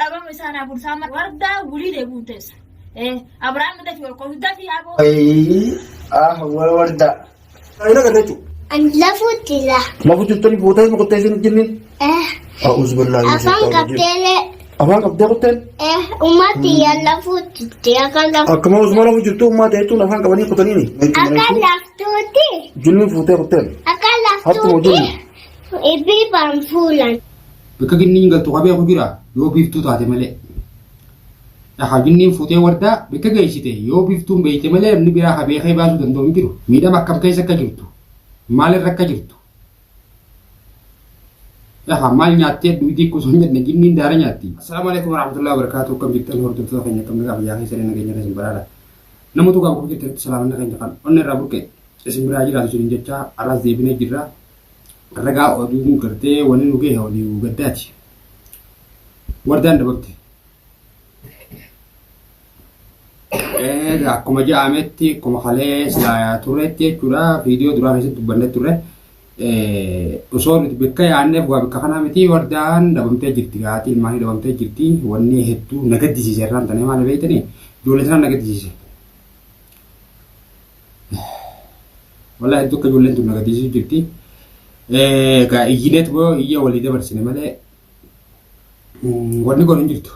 أبا مسانا برسامة وردة وليد بوتس أبراهيم ده في القوة ده في أبو وردة أين قدرتوا؟ لا فوتيلا ما كنت تقولي فوتين ما كنت عايزين الجنين؟ أعوذ بالله من الشيطان أفان الرجيم قبتلي أفان قبتي قتل؟ أمتي يلا فوتي أكلا كما وزمانا وجدتوا ما تأتون أفان قبني قتليني أكلا فوتي جنين فوتين قتل أكلا حتى فوتي وجنين إبي بانفولا Bika ginniin galtu qabee aku jira yoo biiftuu taate malee. Dhaha ginniin fuutee wardaa bika geessite yoo biiftuun beeyte malee namni biraa habee kee baasuu danda'u hin jiru. Miidhama akkam keessa akka jirtu maalirra akka jirtu. Dhaha maal nyaattee duwidii kusoo hin jedhne ginniin daara nyaatti. Assalaamu alaikum warahmatullahi wabarakatuh akkam jirtan hordoftoota keenya akkam nagaa biyyaa keessa nageenya keessa baraadha. Namatu gaafa kuma jirtanitti salaamanna keenya kan onni irraa burqe isin biraa jiraatu jirin jecha arraas deebinee jirra. Ragaa oduu gartee wani nu gahee oduu gaddaati. Wardaan dababte. Akkuma ja'ametti akkuma kalee silaa turreetti jechuudha viidiyoo duraa keessatti dubbanne turre osoo nuti bakka yaadneef waa bakka kanaa miti wardaan dabamtee jirti gaati ilmaanii dabamtee jirti wanni hedduu na gaddisiise irraan tanee maal beeytanii ijoollee sanaan na gaddisiise. Walaa hedduu akka ijoolleen tun na gaddisiisu jirti. Egaa iyyineet boo iyya walii dabarsine malee wanni godhu hin jirtu.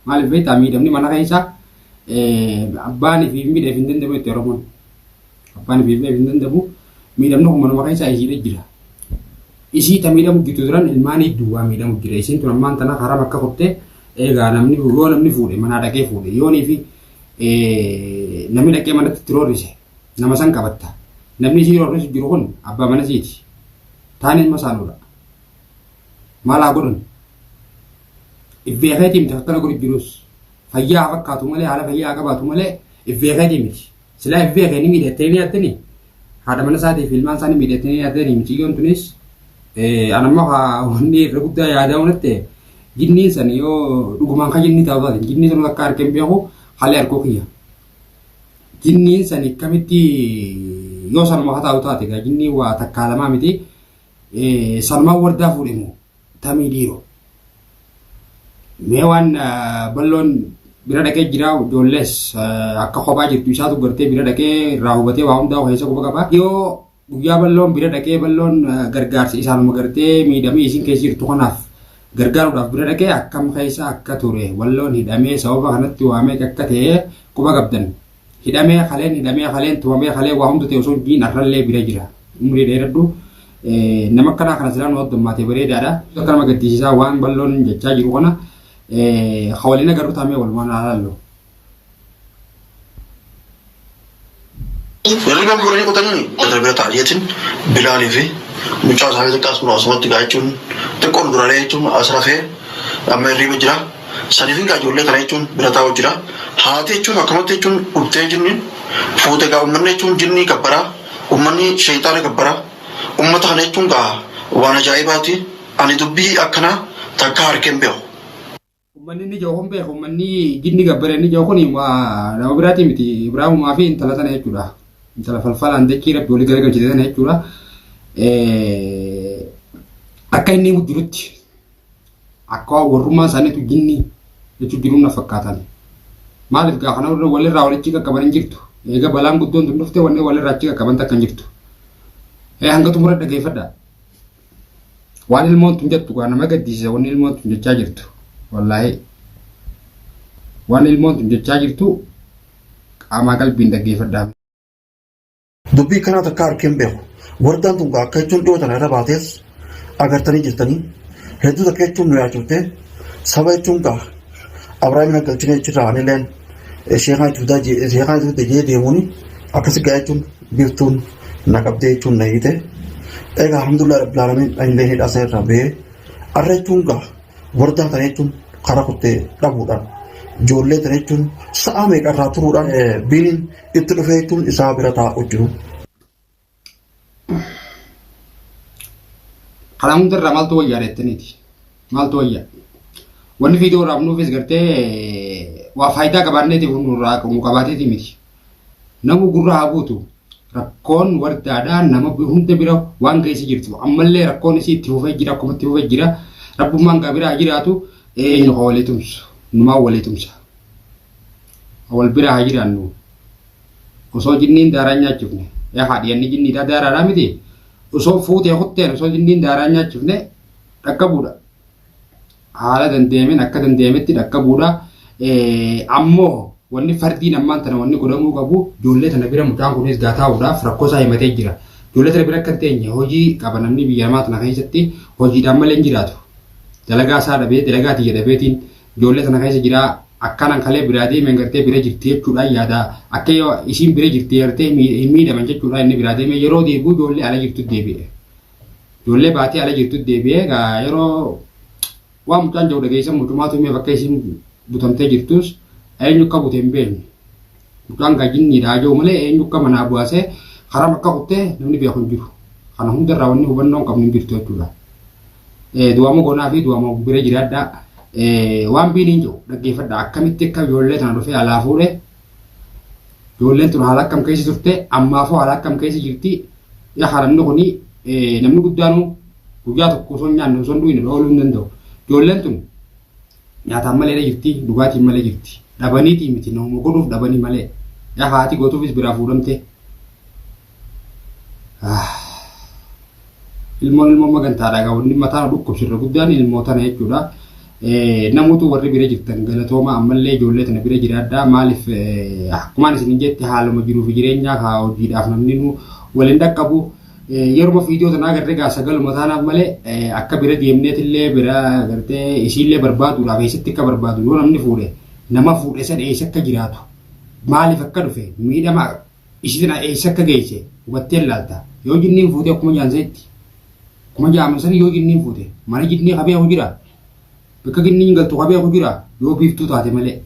Maaliif beektaa miidhamni mana keessaa abbaanii fi miidhaaf hin danda'amu itti Oromoon. Abbaanii fi miidhaaf hin danda'amu miidhamni kun manuma keessaa ishiidha jira. Ishii ta miidhamu jirtu duraan ilmaanii duwwaa miidhamu jira. Ishiin tun ammaan tana karaa bakka qottee egaa namni fuudhe manaa dhaqee fuudhe yoonii fi namni dhaqee manatti itti roorrise nama san qabatta. Namni ishii roorrisu jiru kun abbaa mana isiiti. Taaniin masaanuudha. Maal haa godhan? Ifbeekeetii miti akkana godhu jirus. Fayyaa haa fakkaatu malee haala fayyaa haa qabaatu malee ifbeekeetii miti. Silaa ifbeekee ni miidhattee ni yaaddanii haadha mana isaatiif ilmaan isaanii miidhattee ni yaaddanii miciyyoon tunis anammoo wanni irra guddaa yaadaa hunatte jinniin san yoo dhugumaan kan jinni taa'u taate jinniin san akka harkeen beeku haalli harkoo kiyya. Jinniin san akkamitti yoo sanuma haa taa'u taate gaa jinniin waa takkaa lamaa miti. Sanumaan wardaa fuudhemu tamii dhiiroo. Mee waan balloon bira dhaqee jira ijoollees akka kophaa jirtu isaatu gartee bira dhaqee irraa hubatee waa hundaa keessa quba qaba. Yoo guyyaa balloon bira dhaqee balloon gargaarsa isaanuma gartee miidhamee isin keessa jirtu kanaaf gargaaruudhaaf bira dhaqee akkam keessa akka ture balloon hidhamee sababa kanatti waamee akka ta'e quba qabdan. Hidhamee kaleen tumamee kalee waa hunda ta'e osoo jiin arrallee bira jira. Umurii dheeradhu. Nama akkanaa kana silaa nu addummaatee bareedaadha. Akka nama gaddisiisaa waan balloon jechaa jiru kana hawaliin agarru taamee walumaan haalaallu. Warri kan fuudhanii qotanii qotaa bira taa'eetiin bilaalii fi mucaa isaa xiqqaas kun asumatti gaa jechuun xiqqoon duraalee jechuun as rafee amma hirriiba jira. Saniif gaa ijoollee kana jechuun bira taa'u jira. Haati jechuun akkamatti jechuun dhuftee jinniin fuute gaa uummanni jechuun jinnii gabbaraa uummanni sheexaana gabbaraa. Uummata kana jechuun gaa waan ajaa'ibaati. Ani dubbii akkanaa takka harkeen beeku. Uummanni inni jiru kun beeku uummanni jinni gabbare inni jiru kun nama biraati miti Ibraahimumaa fi intala sana jechuudha. Intala falfalaan dachii rabbi walii garagalchite sana jechuudha. Akka inni jirutti akka warrummaa isaaniitu jinni jechuun jiruun na fakkaatan. Maaliif gaa kana walirraa walitti qaqqaban hin jirtu. Egaa balaan guddoon tun dhufte wanni walirraa achi qaqqaban takka hin jirtu. Hanga xumura dhaggeeffadha. Waan ilmoon tun jettu gaa nama gaddisiisa wanni ilmoon tun jechaa jirtu. Wallaahi. Waan ilmoon tun jechaa jirtu qaamaa qalbiin dhaggeeffadhaa. Dubbii kanaa takka harkeen beeku. Wardaan tun akka jechuun dhiyoo tana irra baatees agartanii jirtanii hedduu takka jechuun nu yaachuuftee saba jechuun gaa Abiraamina galchine jechuudha anilleen sheekaan itti jee deemuuni akkasii gaa jechuun biiftuun na qabdee jechuun na hiite. Egaa alhamdulillah rabbil alamin illee hidhasa irraa bahee arra jechuun gaa wardaa tana jechuun karaa kuttee dhabuudhaan ijoollee tana jechuun sa'a meeqa irraa turuudhaan biiniin itti dhufee jechuun isaa bira taa'u jiru. Kanaan hundarraa maaltu wayyaa jettaniiti? Maaltu wayyaa? Wanni viidiyoo irraa nuufis gartee waa faayidaa qabaanneetiif nurraa nu qabaateeti miti. Namu gurra haa buutu. Rakkoon wardaadhaan nama hunda bira waan keessa jirtu. Ammallee rakkoon isii itti fufee jira akkuma itti fufee jira. Rabbummaan gaa biraa jiraatu eenyu ka walii tumsu numaa walii tumsa wal bira haa jiraannu osoo jinniin daaraa nyaachifne haadhiyanni jinniidhaa daaraadhaa miti osoo fuutee kutteen osoo jinniin daaraa nyaachifne dhaqqabuudha haala dandeemen akka dandeemetti dhaqqabuudha ammoo wanni fardiin ammaan tana wanni godhamuu qabu ijoollee tana bira mucaan kunis gaataa'uudhaaf rakkoo isaa himatee jira ijoollee tana bira akka hin teenye hojii qaba namni biyya namaa tana keessatti hojiidhaan malee hin jiraatu dalagaa isaa dhabee dalagaa tiyya dhabeetiin ijoollee tana keessa jira akkanan kalee biraa deemee gartee bira jirti jechuudhaan yaada akka isiin bira jirti gartee miidhaman jechuudha inni biraa deemee yeroo deebi'u ijoollee ala jirtu deebi'e ijoollee baatee ala jirtu deebi'e yeroo waan mucaan jiru dhageessan mucumaatu himee bakka isiin butamtee jirtus eenyu akka bute hin beekne mucaan gaajinniidhaa jiru malee eenyu akka manaa bu'aasee haram akka kuttee namni beeku hin jiru kana hundarraa wanni hubannoo hin qabnu hin jirtu jechuudha du'aama goonaa fi du'aama bira jiraadhaa waan biiniin jiru dhaggeeffadha akkamitti akka ijoollee tana dhufee alaa fuudhe ijoolleen tun haala akkam keessa turte ammaafuu haala akkam keessa jirti haramni kuni namni guddaanuu guyyaa tokko osoo nyaanne osoo du'in ooluu hin danda'u ijoolleen tun nyaataan malee jirti dhugaatiin malee jirti dhabaniitii miti nama godhuuf dhabanii malee haati gootuufis biraa fuudhamte ilmoon magantaadha wanni mataan dhukkubsirra guddaan ilmootana jechuudha namoota warri bira jirtan galatooma ammallee ijoollee tana bira jiraadhaa maaliif akkumaan isin jette haaluma jiruuf jireenyaa haa hojiidhaaf namni nu waliin dhaqqabu yeruma fiidiyoo tanaa agarree gaa sagaluma taanaaf malee akka bira deemneetillee bira gartee isiillee barbaaduudhaaf eessatti akka barbaadu yoo namni fuudhe nama fuudhe san eessa akka jiraatu maaliif akka dhufe miidhama isii tana eessa akka geesse hubattee laalta yoo jinniin fuute akkuma jaanseetti akkuma jaaman san yoo jinniin fuute mana jinnii qabee jira bakka jinniin galtu qabee jira yoo biiftuu taate malee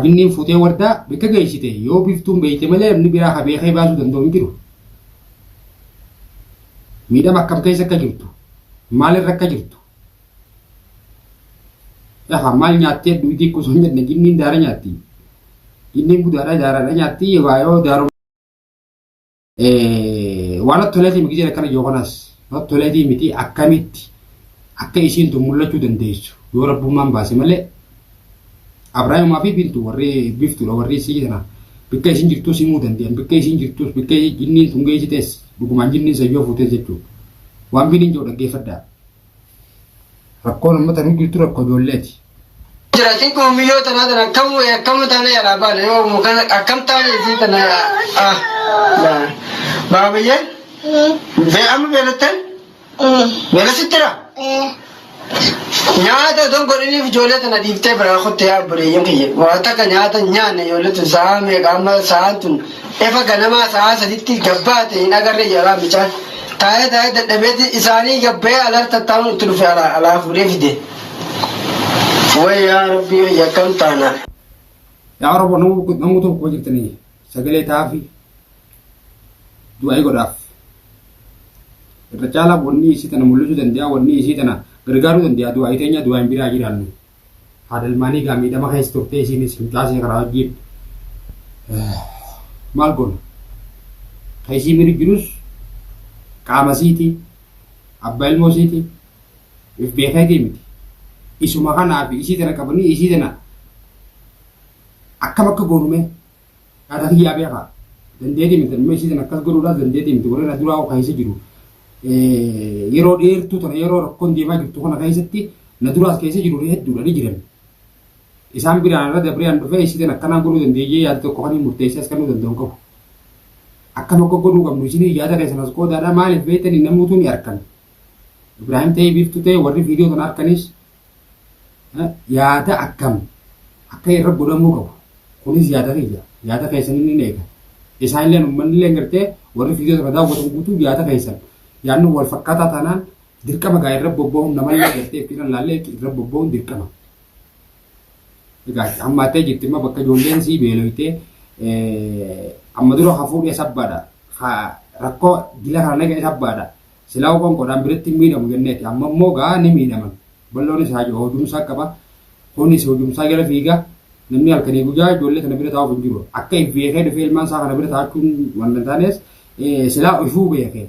jinniin fuutee wardaa bakka geessite yoo biiftuun beeyte malee namni biraa qabee kee baasuu danda'u hin jiru miidhama akkam keessa akka jirtu maalirra akka jirtu maal nyaattee duutii kusoo hin jenne jinniin daara nyaatti jinniin budaadha daaraadha nyaatti yoo daaru waan attoleetii miti akkana jookanas attoleetii miti akkamitti akka isiin tun mul'achuu dandeessu yoo rabbummaan baase malee Abrahaamaa fi Bintu warri biftuudha warri isii tana bakka isiin jirtus himuu danda'an bakka isiin jirtus bakka jinniin tun geessitees dhugumaan jinniin sayyoo fuutees jechuudha waan biniin jiru dhaggeeffadhaa rakkoon uummata nu jirtu rakkoo ijoolleeti. Jiraatiin kun miyyoo tanaa tana akkam taane yaalaa baala yoo muka akkam taane isii tana baabiyyee amma beelattan beelasittira nyaata don godhiniif ijoollee tana dhiiftee biraa kuttee yaabbureeyyan kiyya waan takka nyaata nyaanne ijoollee tun sa'a meeqa amma sa'aan tun efa ganamaa sa'a saditti gabbaate hin agarre jalaa bichaan taa'ee dadhabeeti isaanii gabbee alarta ta'uun itti dhufe alaa fuudhee fide. Wayyaa rabbii yakkam taana. Yaa Oromoo namoota tokko jirtanii sagalee taa'aa du'aa godhaaf irra caalaa wanni isii tana mul'isuu danda'a wanni isii tana gargaaruu danda'a du'aa iteenya du'aa hin biraa jiraannu haadha ilmaanii gaa miidhama keessa turtee isiinis mucaasee karaa wajjiin maal goona ka isii miiri jirus qaama isiiti abbaa ilmoo isiiti if beekaitee miti isuma kanaaf isii tana qabanii isii tana akkam akka goonume haadha kiyyaa beekaa dandeetii miti amma isii tana akkas godhuudhaaf dandeetii miti warra duraa keessa jiru yeroo dheertuu tana yeroo rakkoon deemaa jirtu kana keessatti na duraas keessa jiru hedduudha ni jiran isaan biraan irra dabreen dhufee isii tana akkanaan godhuu dandeeyyee yaada tokko kan murteessee as kannuu danda'u qabu akkam akka godhuu qabnu isin yaada keessan as qoodaadha maaliif beektanii namoota ni arkan Ibrahim ta'ee biiftuu ta'ee warri viidiyoo kana arkanis yaada akkam akka irra godhamuu qabu kunis yaada keessan inni eega isaan illee uummanni illee gartee warri viidiyoo kana daawwatan guutuu yaada keessan yaadnu wal fakkaataa taanaan dirqama gaa irra bobba'uun namallee gartee ittiin laallee irra bobba'uun dirqama. Egaa hammaattee jirti immoo bakka ijoolleen sii beeloytee amma dura hafuudhee sabbaadha rakkoo dila kana naga sabbaadha silaa qoonqoodhaan biratti miidhamu jenneeti amma immoo gaa ni miidhaman balloon isaa jiru hojumsaa qaba kunis hojumsaa jala fiigaa namni halkanii guyyaa ijoollee kana bira taa'uuf hin jiru akka if beekee dhufee ilmaan isaa kana bira taa'achuun waan hin taanes silaa ifuu beekee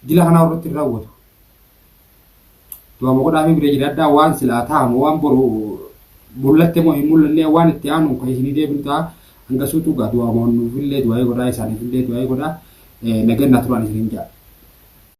dila kanaa irratti raawwatu du'a ma godhaa fi bira jira addaa waan silaa ta'amu waan boru bullatte moo hin mul'anne waan itti aanu kan isinii deebinu ta'a hanga suutu gaa du'a ma nuufillee du'aa godhaa isaaniifillee du'aa godhaa nagaan turan isiniin jaa.